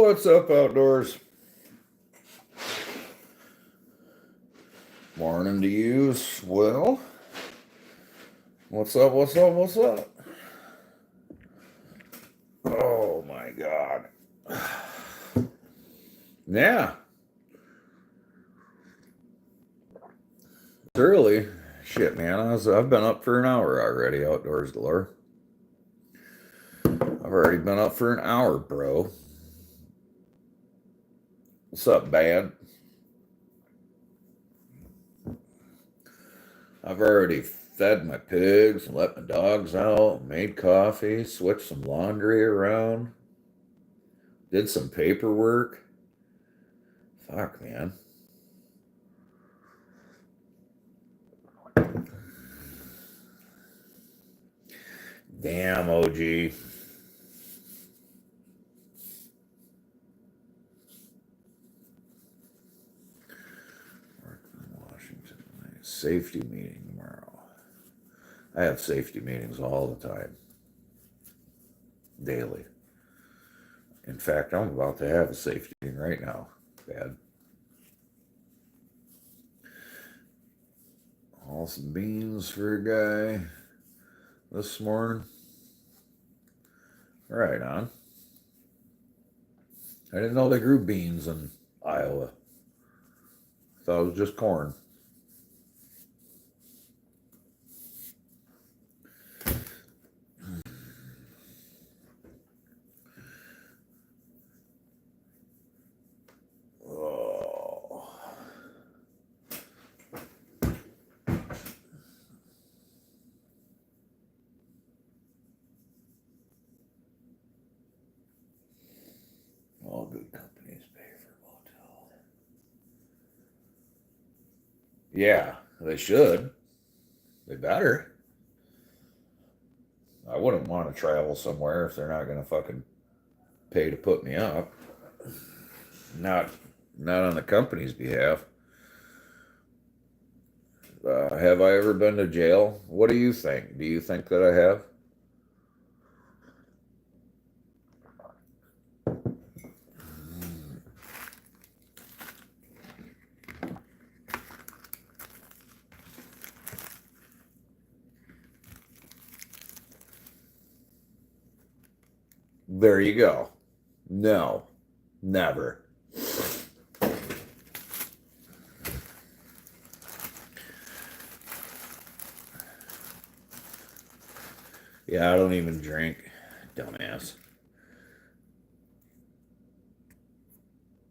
What's up, outdoors? Morning to you as well. What's up? What's up? What's up? Oh my God. Yeah. It's early. Shit, man. I've been up for an hour already, outdoors galore. I've already been up for an hour, bro. What's up, bad? I've already fed my pigs and let my dogs out, made coffee, switched some laundry around, did some paperwork. Fuck, man. Damn, OG. Washington. Safety meeting tomorrow. I have safety meetings all the time. Daily. In fact, I'm about to have a safety meeting right now. Bad. All some beans for a guy this morning. Right on. I didn't know they grew beans in Iowa. I thought it was just corn. Oh. All good companies pay for motel. Yeah, they should. They better. I wouldn't want to travel somewhere if they're not going to fucking pay to put me up. Not on the company's behalf. Have I ever been to jail? What do you think? Do you think that I have? There you go. No, never. Yeah, I don't even drink. Dumbass.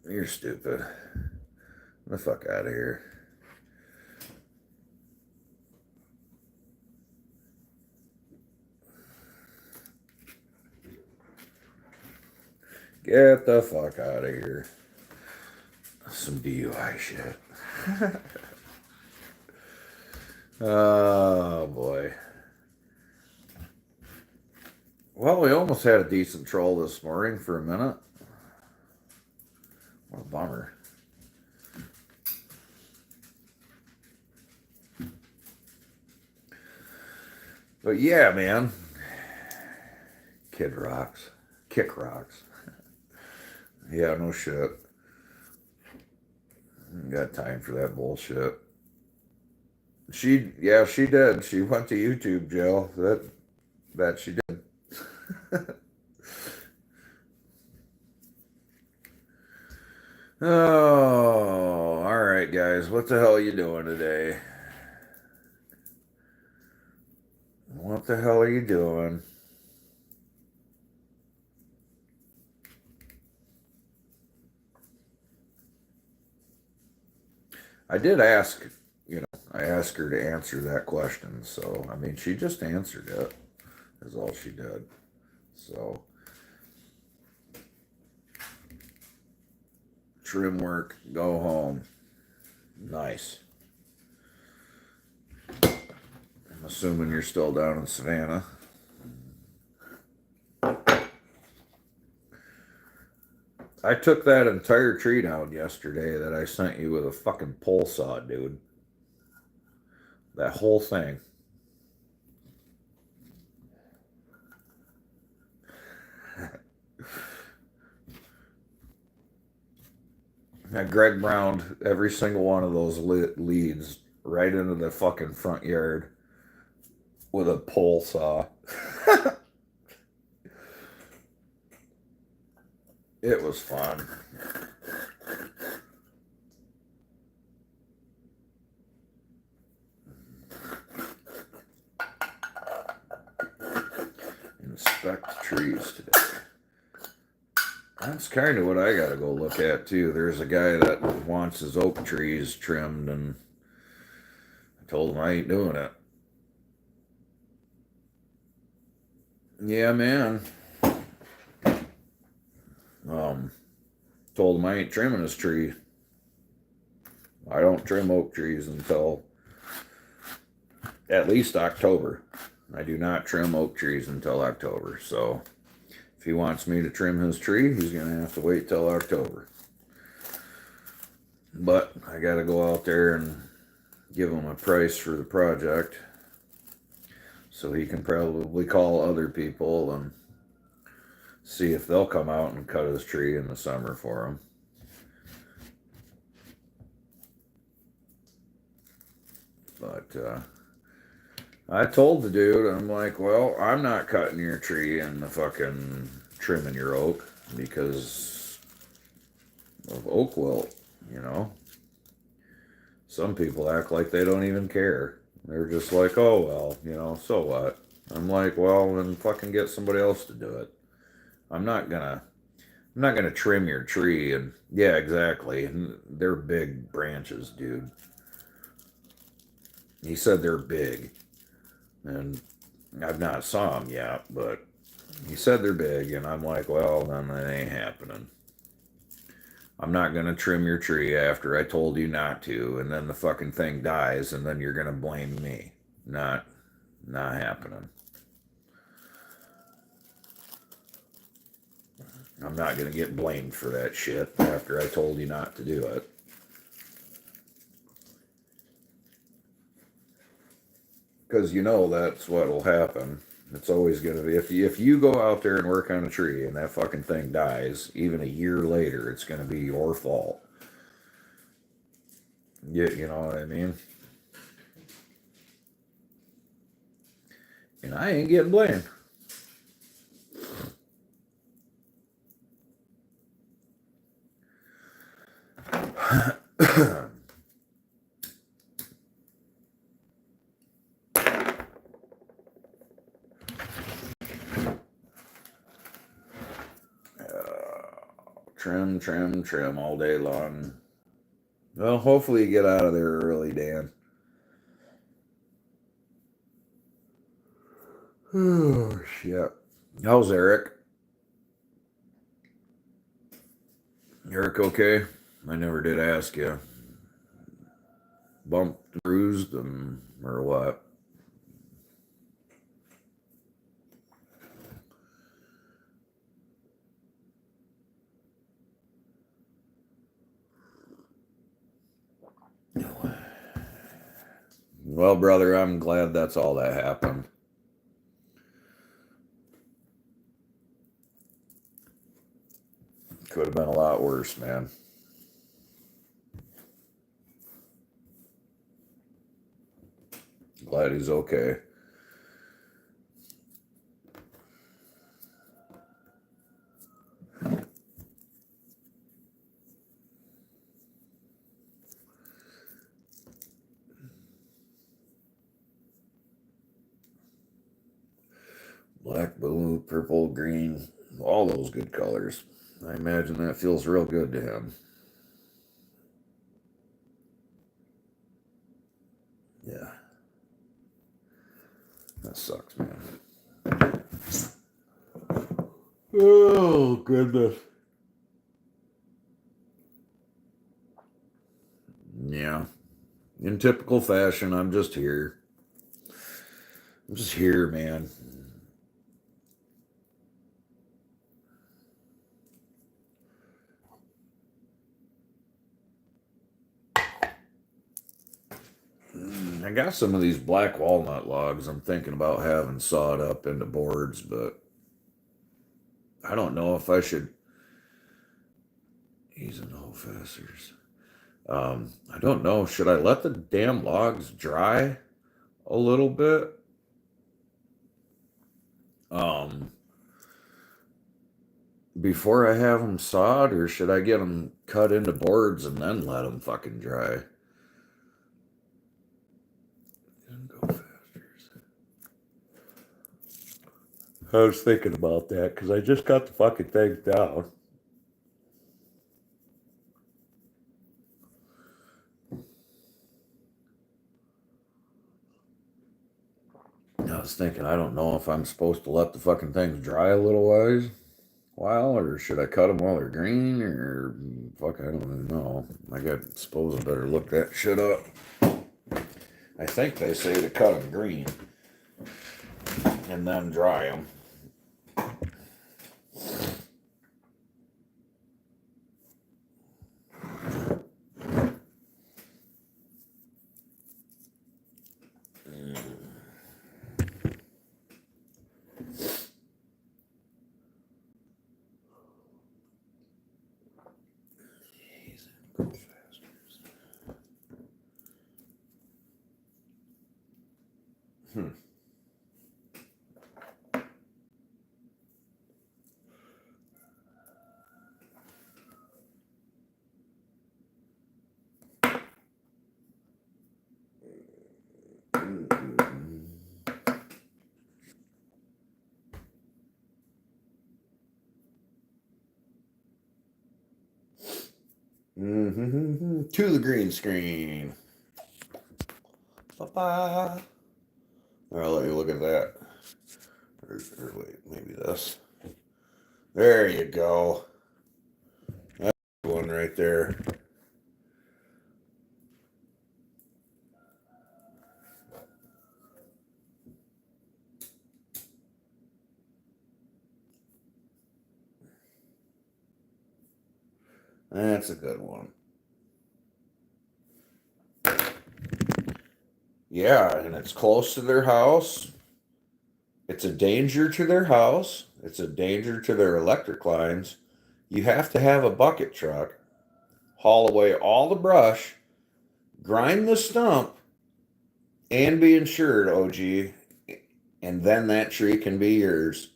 You're stupid. Get the fuck out of here. Get the fuck out of here. Some DUI shit. Oh boy. Well, we almost had a decent troll this morning for a minute. What a bummer. But yeah, man. Kid rocks. Kick rocks. Yeah, no shit. Ain't got time for that bullshit. She did. She went to YouTube jail. That she did. Oh, all right, guys. What the hell are you doing today? What the hell are you doing? I did ask, I asked her to answer that question. So, I mean, she just answered it, is all she did. So, trim work, go home. Nice. I'm assuming you're still down in Savannah. I took that entire tree down yesterday that I sent you with a fucking pole saw, dude. That whole thing. Greg browned every single one of those leads right into the fucking front yard with a pole saw. It was fun. Inspect trees today. That's kind of what I gotta go look at too. There's a guy that wants his oak trees trimmed, and I told him I ain't doing it. Yeah, man. Told him I ain't trimming his tree. I don't trim oak trees until at least October. I do not trim oak trees until October. So if he wants me to trim his tree, he's going to have to wait till October. But I got to go out there and give him a price for the project so he can probably call other people and see if they'll come out and cut his tree in the summer for him. But I told the dude, I'm like, well, I'm not cutting your tree and the fucking trimming your oak because of oak wilt, you know. Some people act like they don't even care. They're just like, oh, well, you know, so what? I'm like, well, then fucking get somebody else to do it. I'm not gonna trim your tree. And yeah, exactly. And they're big branches, dude. He said they're big. And I've not saw them yet, but he said they're big, and I'm like, well, then it ain't happening. I'm not gonna trim your tree after I told you not to, and then the fucking thing dies, and then you're gonna blame me. Not happening. I'm not gonna get blamed for that shit after I told you not to do it. Because you know that's what'll happen. It's always gonna be if you go out there and work on a tree and that fucking thing dies, even a year later, it's gonna be your fault. You know what I mean? And I ain't getting blamed. Trim all day long. Well, hopefully you get out of there early, Dan. Oh, shit. How's Eric? Eric okay? I never did ask you. Bumped, bruised, or what? Well, brother, I'm glad that's all that happened. Could have been a lot worse, man. Glad he's okay. Black, blue, purple, green, all those good colors. I imagine that feels real good to him. Yeah. That sucks, man. Oh, goodness. Yeah. In typical fashion, I'm just here. I'm just here, man. I got some of these black walnut logs I'm thinking about having sawed up into boards, but I don't know if I should. He's an fasters. I don't know. Should I let the damn logs dry a little bit? Before I have them sawed, or should I get them cut into boards and then let them fucking dry? Go fasters. I was thinking about that because I just got the fucking things down. I was thinking, I don't know if I'm supposed to let the fucking things dry a little while, or should I cut them while they're green, or fuck, I don't even know. Suppose I better look that shit up. I think they say to cut them green and then dry them. To the green screen. Bye-bye. I'll let you look at that. Or wait, maybe this. There you go. That's one right there. That's a good one. Yeah, and it's close to their house. It's a danger to their house. It's a danger to their electric lines. You have to have a bucket truck, haul away all the brush, grind the stump, and be insured, OG. And then that tree can be yours.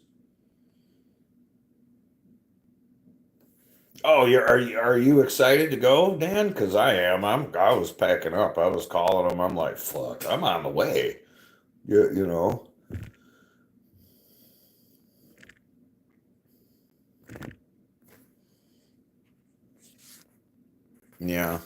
Oh, are you excited to go, Dan? Because I am. I was packing up. I was calling them. I'm like, fuck, I'm on the way. You know. Yeah.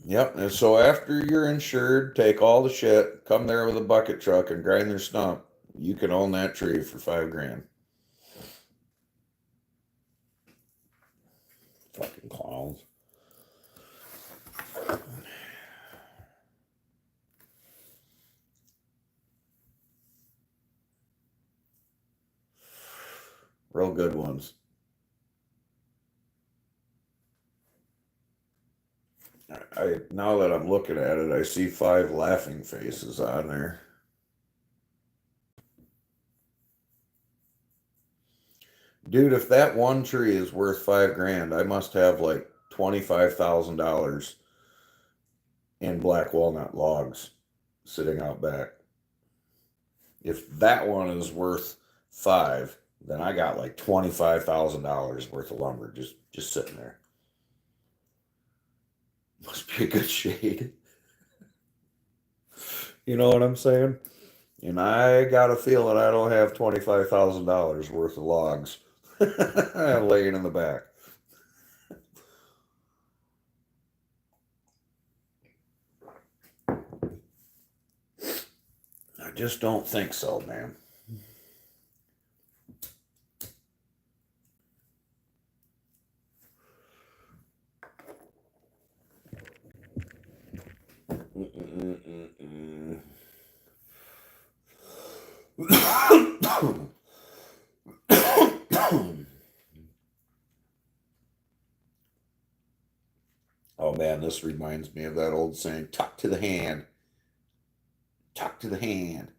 Yep. And so after you're insured, take all the shit, come there with a bucket truck and grind their stump. You can own that tree for $5,000. Fucking clowns. Real good ones. I now that I'm looking at it, I see 5 laughing faces on there. Dude, if that one tree is worth $5,000, I must have like $25,000 in black walnut logs sitting out back. If that one is worth 5, then I got like $25,000 worth of lumber just sitting there. Must be a good shade. You know what I'm saying? And I got a feeling I don't have $25,000 worth of logs laying in the back. I just don't think so, man. Oh man, this reminds me of that old saying, talk to the hand. Talk to the hand.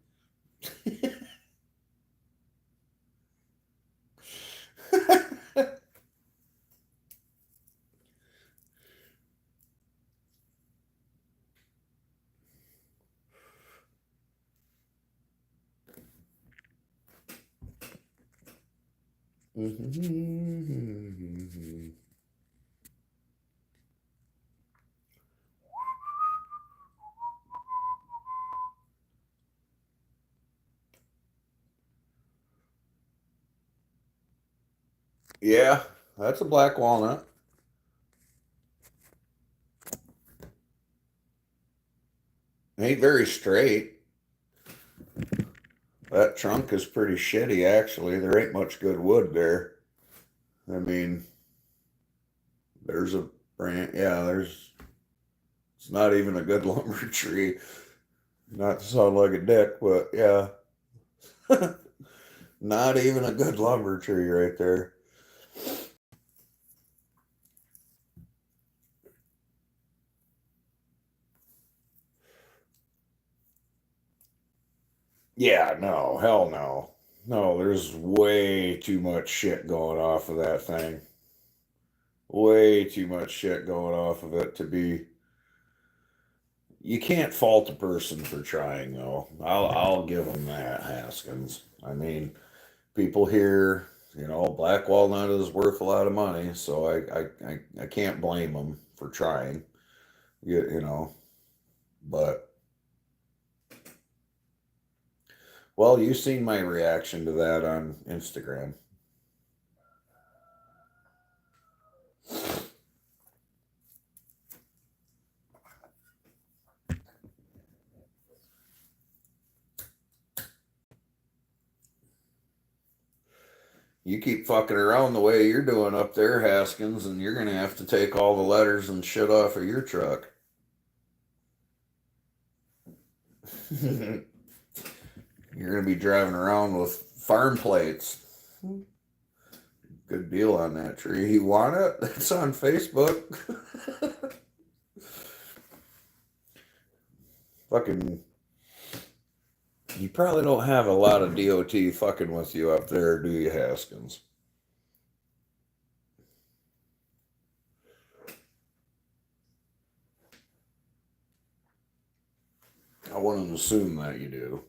Yeah, that's a black walnut. Ain't very straight. That trunk is pretty shitty, actually. There ain't much good wood there. I mean, there's a branch. Yeah, it's not even a good lumber tree. Not to sound like a dick, but yeah. Not even a good lumber tree right there. Yeah, no, hell no. No, there's way too much shit going off of that thing. Way too much shit going off of it to be. You can't fault a person for trying, though. I'll give them that, Haskins. I mean, people here, black walnut is worth a lot of money, so I can't blame them for trying. You know, but well, you've seen my reaction to that on Instagram. You keep fucking around the way you're doing up there, Haskins, and you're gonna have to take all the letters and shit off of your truck. You're gonna be driving around with farm plates. Good deal on that tree. You want it? It's on Facebook. Fucking, you probably don't have a lot of DOT fucking with you up there, do you, Haskins? I wouldn't assume that you do.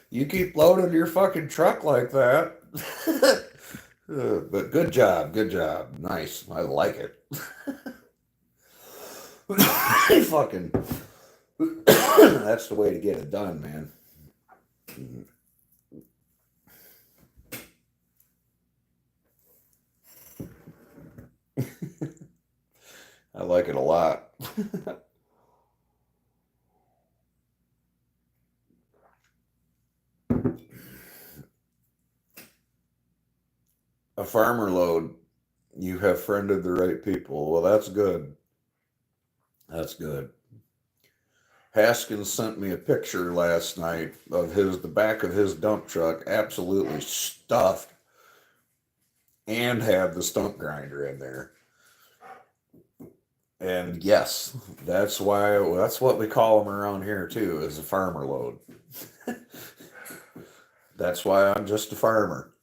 You keep loading your fucking truck like that. But good job, good job. Nice. I like it. Fucking, that's the way to get it done, man. I like it a lot. A farmer load. You have friended the right people. Well, that's good. That's good. Haskins sent me a picture last night of the back of his dump truck absolutely stuffed and had the stump grinder in there. And yes, that's what we call them around here too, is a farmer load. That's why I'm just a farmer.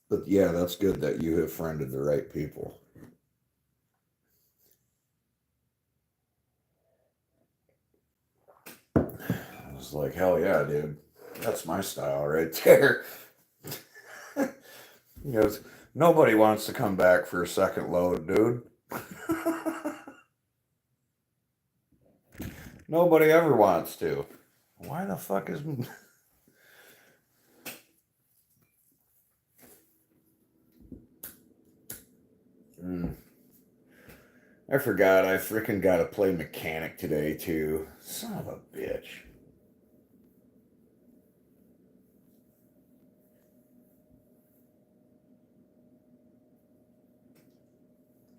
But yeah, that's good that you have friended the right people. I was like, hell yeah, dude. That's my style right there. He goes, nobody wants to come back for a second load, dude. Nobody ever wants to. Why the fuck is. Mm. I forgot I freaking got to play mechanic today, too. Son of a bitch.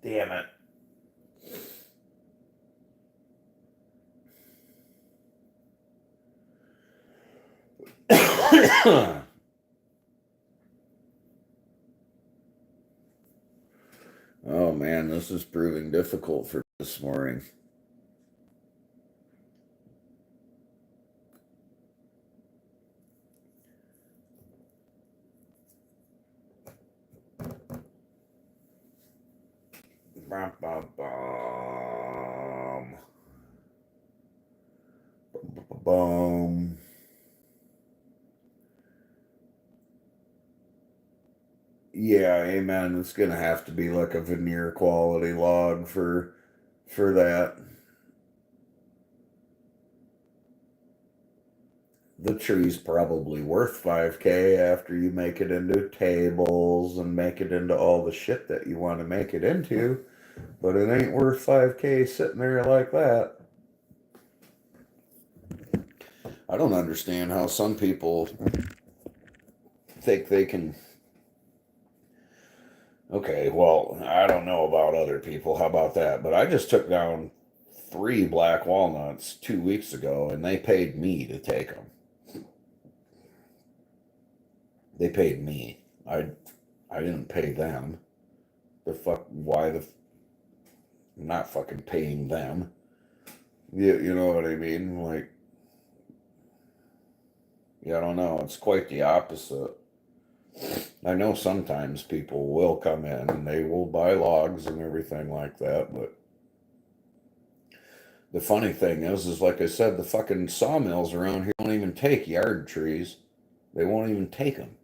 Damn it. Oh man, this is proving difficult for this morning. Bum, bum, bum. Boom. Yeah, amen. It's gonna have to be like a veneer quality log for that. The tree's probably worth 5K after you make it into tables and make it into all the shit that you want to make it into, but it ain't worth 5K sitting there like that. I don't understand how some people think they can. Okay, well, I don't know about other people. How about that? But I just took down 3 black walnuts 2 weeks ago, and they paid me to take them. They paid me. I didn't pay them. The fuck? Why I'm not fucking paying them. You know what I mean? Like, yeah, I don't know. It's quite the opposite. I know sometimes people will come in and they will buy logs and everything like that, but the funny thing is like I said, the fucking sawmills around here don't even take yard trees. They won't even take them.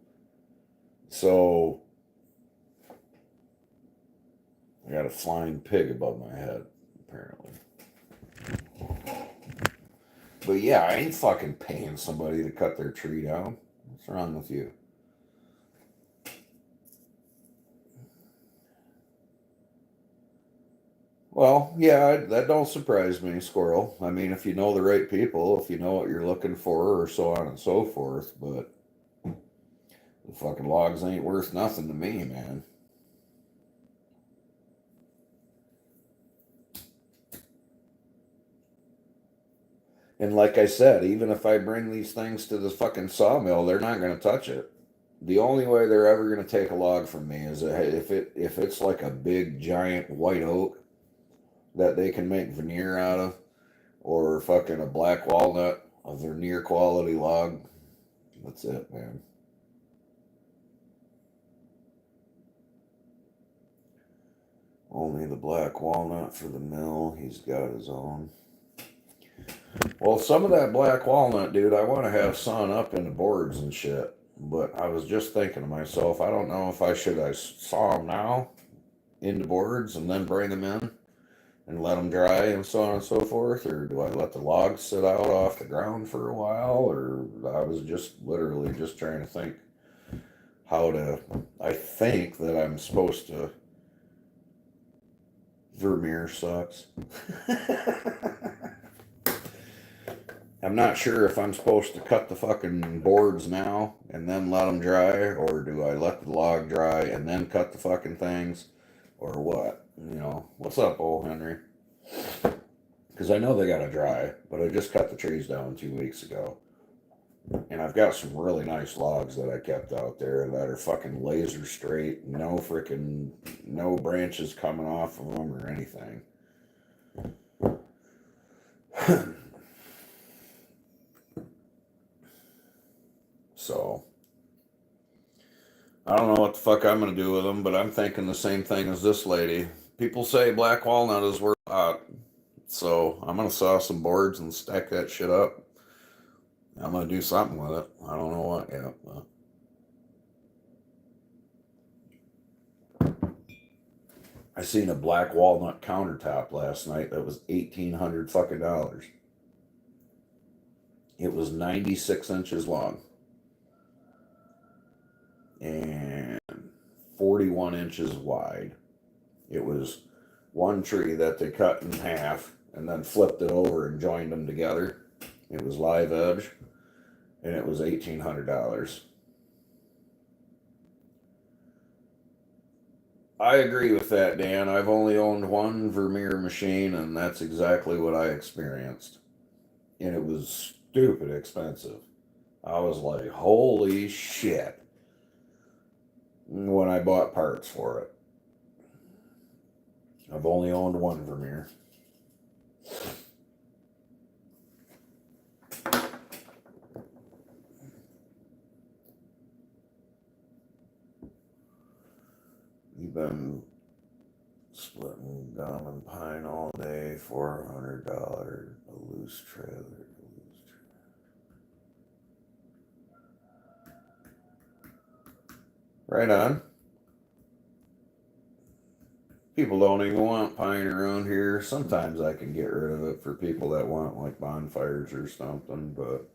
So I got a flying pig above my head, apparently. But yeah, I ain't fucking paying somebody to cut their tree down. What's wrong with you? Well, yeah, that don't surprise me, Squirrel. I mean, if you know the right people, if you know what you're looking for, or so on and so forth, but the fucking logs ain't worth nothing to me, man. And like I said, even if I bring these things to the fucking sawmill, they're not going to touch it. The only way they're ever going to take a log from me is if it's like a big giant white oak that they can make veneer out of, or fucking a black walnut, a veneer quality log. That's it, man. Only the black walnut for the mill. He's got his own. Well, some of that black walnut, dude, I want to have sawn up into boards and shit. But I was just thinking to myself, I don't know if I saw them now into boards and then bring them in and let them dry and so on and so forth, or do I let the logs sit out off the ground for a while, or I was just literally just trying to think how to. I think that I'm supposed to. Vermeer sucks. I'm not sure if I'm supposed to cut the fucking boards now and then let them dry, or do I let the log dry and then cut the fucking things, or what? You know, what's up, old Henry? Because I know they gotta dry, but I just cut the trees down 2 weeks ago. And I've got some really nice logs that I kept out there that are fucking laser straight, no branches coming off of them or anything. So I don't know what the fuck I'm gonna do with them, but I'm thinking the same thing as this lady. People say black walnut is worth a lot, so I'm gonna saw some boards and stack that shit up. I'm gonna do something with it. I don't know what yet. I seen a black walnut countertop last night that was $1,800 fucking dollars. It was 96 inches long and 41 inches wide. It was one tree that they cut in half and then flipped it over and joined them together. It was live edge, and it was $1,800. I agree with that, Dan. I've only owned one Vermeer machine, and that's exactly what I experienced. And it was stupid expensive. I was like, holy shit, when I bought parts for it. I've only owned one Vermeer. You've been splitting pine all day, $400, a loose trailer. Right on. People don't even want pine around here. Sometimes I can get rid of it for people that want like bonfires or something, but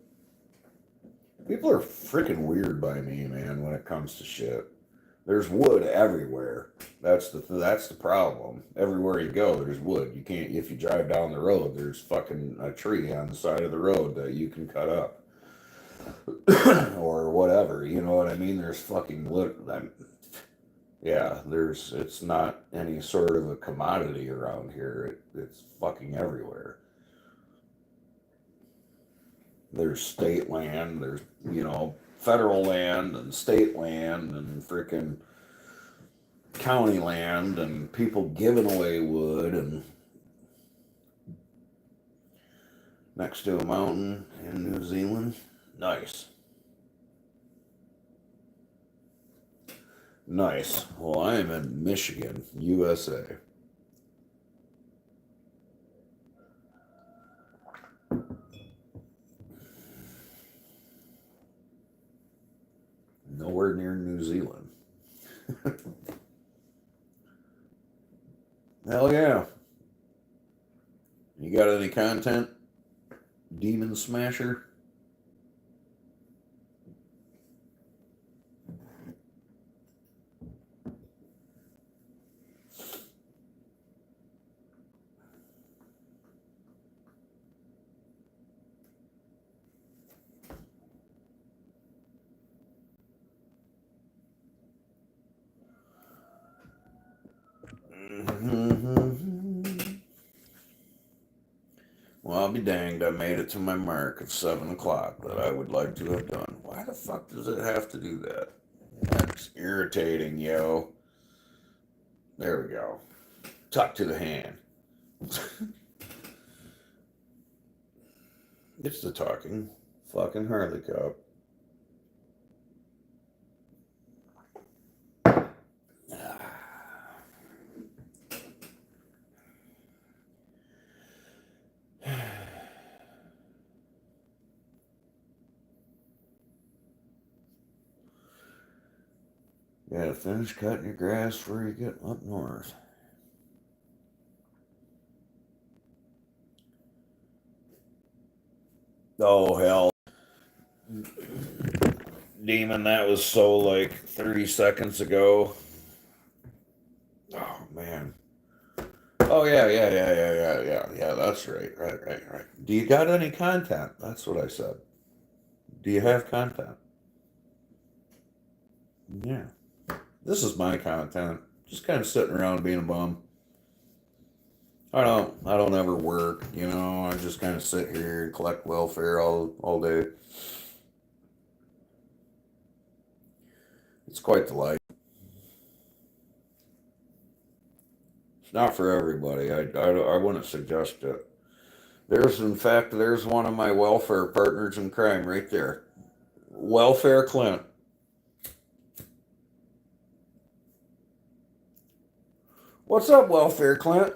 people are freaking weird by me, man, when it comes to shit. There's wood everywhere. That's the problem. Everywhere you go, there's wood. You can't, if you drive down the road, there's fucking a tree on the side of the road that you can cut up. Or whatever, you know what I mean? There's fucking wood. Yeah, it's not any sort of a commodity around here. It's fucking everywhere. There's state land, there's, federal land and state land and freaking county land and people giving away wood and next to a mountain in New Zealand. Nice. Nice. Well, I am in Michigan, USA. Nowhere near New Zealand. Hell yeah. You got any content, Demon Smasher? Well, I'll be danged. I made it to my mark of 7 o'clock that I would like to have done. Why the fuck does it have to do that? That's irritating, yo. There we go. Tuck to the hand. It's the talking fucking Harley Cup. You gotta finish cutting your grass before you get up north. Oh, hell. Demon, that was so like 30 seconds ago. Oh, man. Oh, yeah, that's right. Do you got any content? That's what I said. Do you have content? Yeah. This is my content. Just kind of sitting around being a bum. I don't ever work, I just kind of sit here and collect welfare all day. It's quite the life. It's not for everybody. I wouldn't suggest it. There's one of my welfare partners in crime right there. Welfare Clint. What's up, Welfare Clint?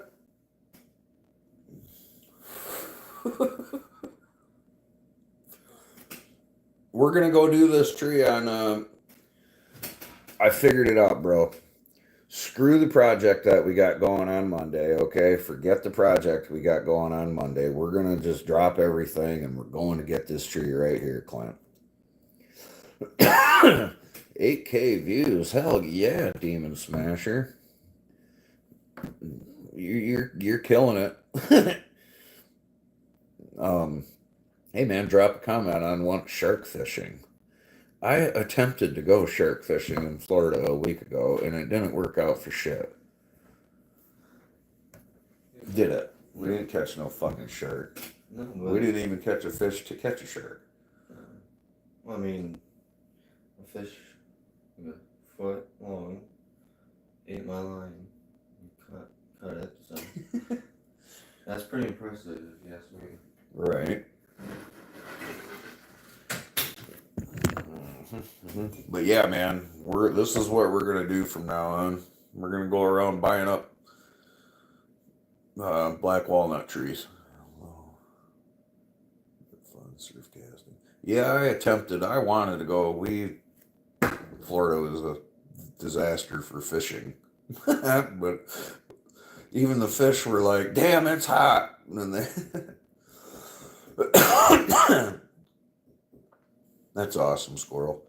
We're gonna go do this tree on. I figured it out, bro. Screw the project that we got going on Monday, okay? Forget the project we got going on Monday. We're gonna just drop everything and we're going to get this tree right here, Clint. 8K views, hell yeah, Demon Smasher. You're killing it. Hey man, drop a comment on want shark fishing. I attempted to go shark fishing in Florida a week ago, and it didn't work out for shit. Did it? We didn't catch no fucking shark. No, We didn't even catch a fish to catch a shark. well, I mean, a fish a foot long ate my line. Cut it, so that's pretty impressive, if you ask me. Right. But yeah, man, this is what we're gonna do from now on. We're gonna go around buying up black walnut trees. Fun surf casting. Yeah, I attempted. I wanted to go. Florida was a disaster for fishing, but even the fish were like, "Damn, it's hot," and they. That's awesome, squirrel.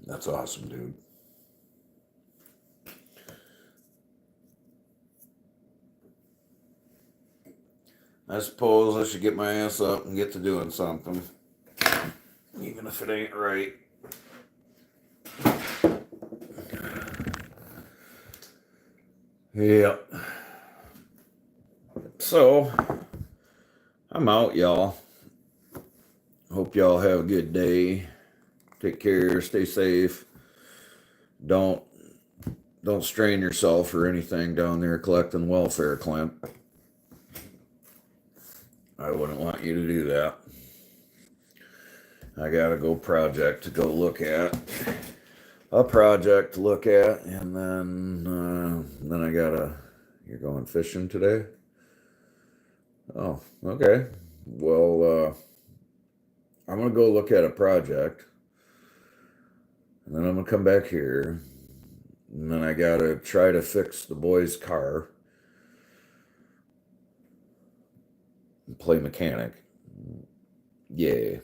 That's awesome, dude. I suppose I should get my ass up and get to doing something, even if it ain't right. Yeah. So, I'm out, y'all. Hope y'all have a good day. Take care, stay safe. Don't strain yourself or anything down there collecting welfare, Clint. I wouldn't want you to do that. I got a project to go look at. And then I gotta. You're going fishing today? Oh, okay. Well, I'm gonna go look at a project, and then I'm gonna come back here, and then I gotta try to fix the boy's car and play mechanic. Yeah.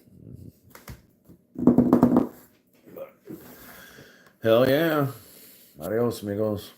But, hell yeah. Adios, amigos.